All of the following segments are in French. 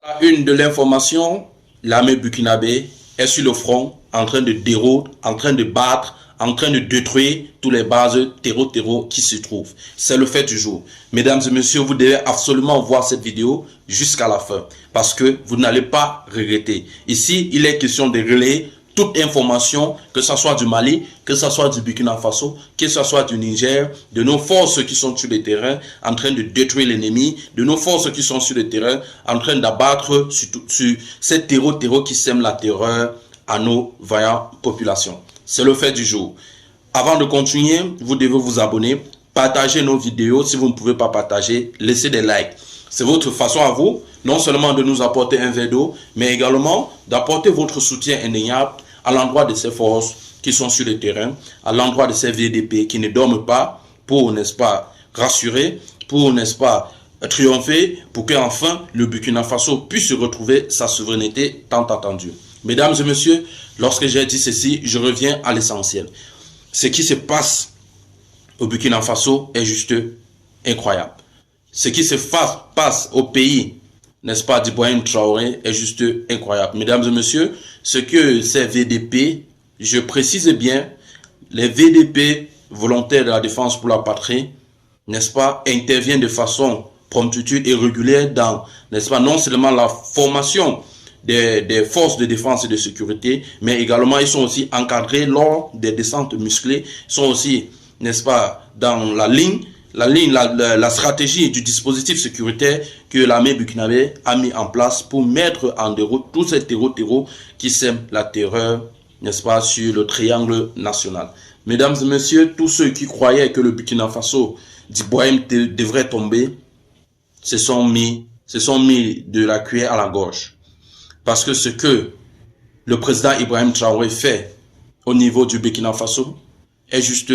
À une de l'information, l'armée burkinabé est sur le front en train de dérouler, en train de battre, en train de détruire tous les bases terreau qui se trouvent. C'est le fait du jour. Mesdames et messieurs, vous devez absolument voir cette vidéo jusqu'à la fin parce que vous n'allez pas regretter. Ici, il est question de relayer toute information, que ce soit du Mali, que ce soit du Burkina Faso, que ce soit du Niger, de nos forces qui sont sur le terrain en train de détruire l'ennemi, de nos forces qui sont sur le terrain en train d'abattre sur ces terreaux qui sèment la terreur à nos vaillantes populations. C'est le fait du jour. Avant de continuer, vous devez vous abonner, partager nos vidéos. Si vous ne pouvez pas partager, laissez des likes. C'est votre façon à vous, non seulement de nous apporter un verre d'eau, mais également d'apporter votre soutien indéniable à l'endroit de ces forces qui sont sur le terrain, à l'endroit de ces VDP qui ne dorment pas pour, n'est-ce pas, rassurer, pour, n'est-ce pas, triompher, pour qu'enfin le Burkina Faso puisse retrouver sa souveraineté tant attendue. Mesdames et messieurs, lorsque j'ai dit ceci, je reviens à l'essentiel. Ce qui se passe au Burkina Faso est juste incroyable. Ce qui se passe au pays, n'est-ce pas, d'Ibrahim Traoré est juste incroyable. Mesdames et messieurs, ce que ces VDP, je précise bien, les VDP volontaires de la défense pour la patrie, n'est-ce pas, interviennent de façon promptitude et régulière dans, n'est-ce pas, non seulement la formation des forces de défense et de sécurité, mais également ils sont aussi encadrés lors des descentes musclées, ils sont aussi, n'est-ce pas, dans la stratégie du dispositif sécuritaire que l'armée burkinabé a mis en place pour mettre en déroute tous ces terreaux qui sèment la terreur, n'est-ce pas, sur le triangle national. Mesdames et messieurs, tous ceux qui croyaient que le Burkina Faso d'Ibrahim devrait tomber, se sont mis de la cuillère à la gorge. Parce que ce que le président Ibrahim Traoré fait au niveau du Burkina Faso est juste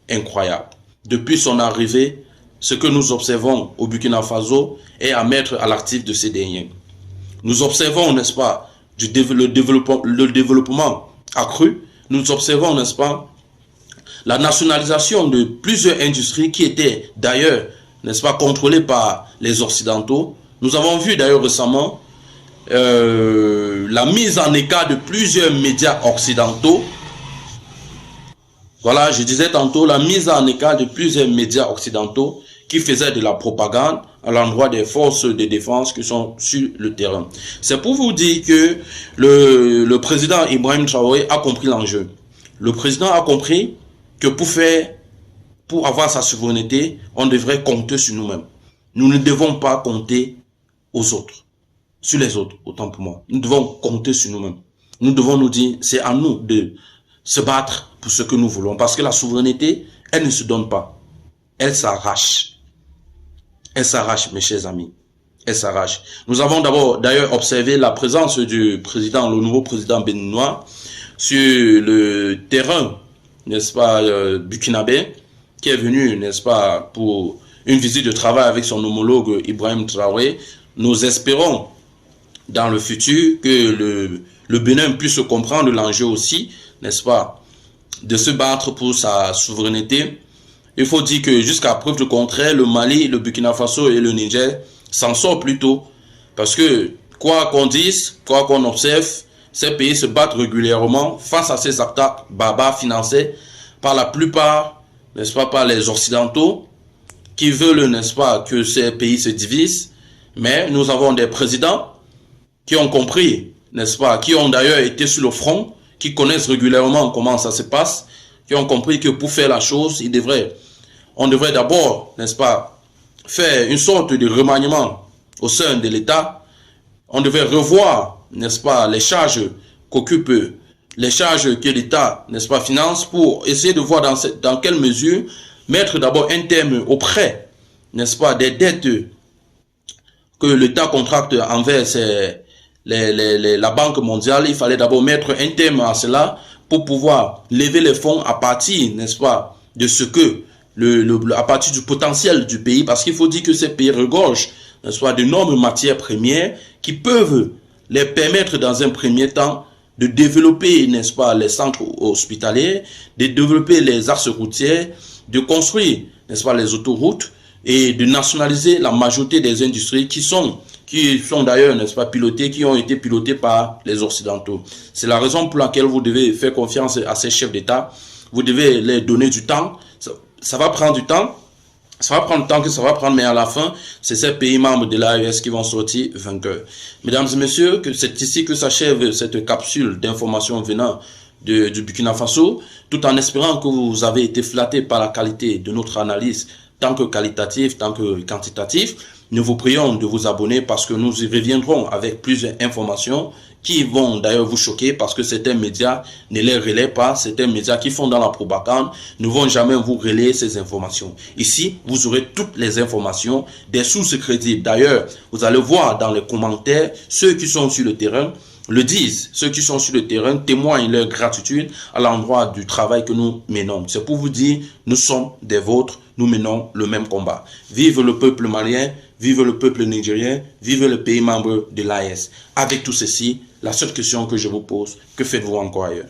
incroyable. Depuis son arrivée, ce que nous observons au Burkina Faso est à mettre à l'actif de ces derniers. Nous observons, n'est-ce pas, le développement accru. Nous observons, n'est-ce pas, la nationalisation de plusieurs industries qui étaient d'ailleurs, n'est-ce pas, contrôlées par les Occidentaux. Nous avons vu d'ailleurs récemment la mise en écart de plusieurs médias occidentaux. Voilà, je disais tantôt la mise en écart de plusieurs médias occidentaux qui faisaient de la propagande à l'endroit des forces de défense qui sont sur le terrain. C'est pour vous dire que le président Ibrahim Traoré a compris l'enjeu. Le président a compris que pour avoir sa souveraineté, on devrait compter sur nous-mêmes. Nous ne devons pas compter aux autres, sur les autres, autant pour moi. Nous devons compter sur nous-mêmes. Nous devons nous dire, c'est à nous de se battre pour ce que nous voulons. Parce que la souveraineté, elle ne se donne pas. Elle s'arrache. Elle s'arrache, mes chers amis. Elle s'arrache. Nous avons d'ailleurs observé la présence du président, le nouveau président béninois, sur le terrain, n'est-ce pas, burkinabé, qui est venu, n'est-ce pas, pour une visite de travail avec son homologue Ibrahim Traoré. Nous espérons dans le futur que le Bénin puisse comprendre l'enjeu aussi, n'est-ce pas, de se battre pour sa souveraineté. Il faut dire que jusqu'à preuve du contraire, le Mali, le Burkina Faso et le Niger s'en sortent plutôt. Parce que, quoi qu'on dise, quoi qu'on observe, ces pays se battent régulièrement face à ces attaques barbares financées par la plupart, n'est-ce pas, par les Occidentaux, qui veulent, n'est-ce pas, que ces pays se divisent. Mais nous avons des présidents qui ont compris, n'est-ce pas, qui ont d'ailleurs été sur le front, qui connaissent régulièrement comment ça se passe, qui ont compris que pour faire la chose, on devrait d'abord, n'est-ce pas, faire une sorte de remaniement au sein de l'État. On devait revoir, n'est-ce pas, les charges qu'occupe, les charges que l'État, n'est-ce pas, finance pour essayer de voir dans quelle mesure mettre d'abord un terme au prêt, n'est-ce pas, des dettes que l'État contracte envers la Banque mondiale. Il fallait d'abord mettre un terme à cela pour pouvoir lever les fonds à partir, n'est-ce pas, de ce que, à partir du potentiel du pays, parce qu'il faut dire que ces pays regorgent, n'est-ce pas, d'énormes matières premières qui peuvent les permettre dans un premier temps de développer, n'est-ce pas, les centres hospitaliers, de développer les axes routiers, de construire, n'est-ce pas, les autoroutes et de nationaliser la majorité des industries qui qui sont d'ailleurs, n'est-ce pas, pilotés, qui ont été pilotés par les Occidentaux. C'est la raison pour laquelle vous devez faire confiance à ces chefs d'État. Vous devez leur donner du temps. Ça va prendre du temps. Ça va prendre le temps que ça va prendre, mais à la fin, c'est ces pays membres de l'AES qui vont sortir vainqueurs. Mesdames et messieurs, c'est ici que s'achève cette capsule d'informations venant du Burkina Faso, tout en espérant que vous avez été flattés par la qualité de notre analyse, tant que qualitative, tant que quantitative. Nous vous prions de vous abonner parce que nous y reviendrons avec plusieurs informations qui vont d'ailleurs vous choquer parce que certains médias ne les relaient pas, certains médias qui font dans la propagande ne vont jamais vous relayer ces informations. Ici, vous aurez toutes les informations des sources crédibles. D'ailleurs, vous allez voir dans les commentaires, ceux qui sont sur le terrain le disent. Ceux qui sont sur le terrain témoignent leur gratitude à l'endroit du travail que nous menons. C'est pour vous dire, nous sommes des vôtres, nous menons le même combat. Vive le peuple malien, vive le peuple nigérien, vive le pays membre de l'AES. Avec tout ceci, la seule question que je vous pose, que faites-vous encore ailleurs?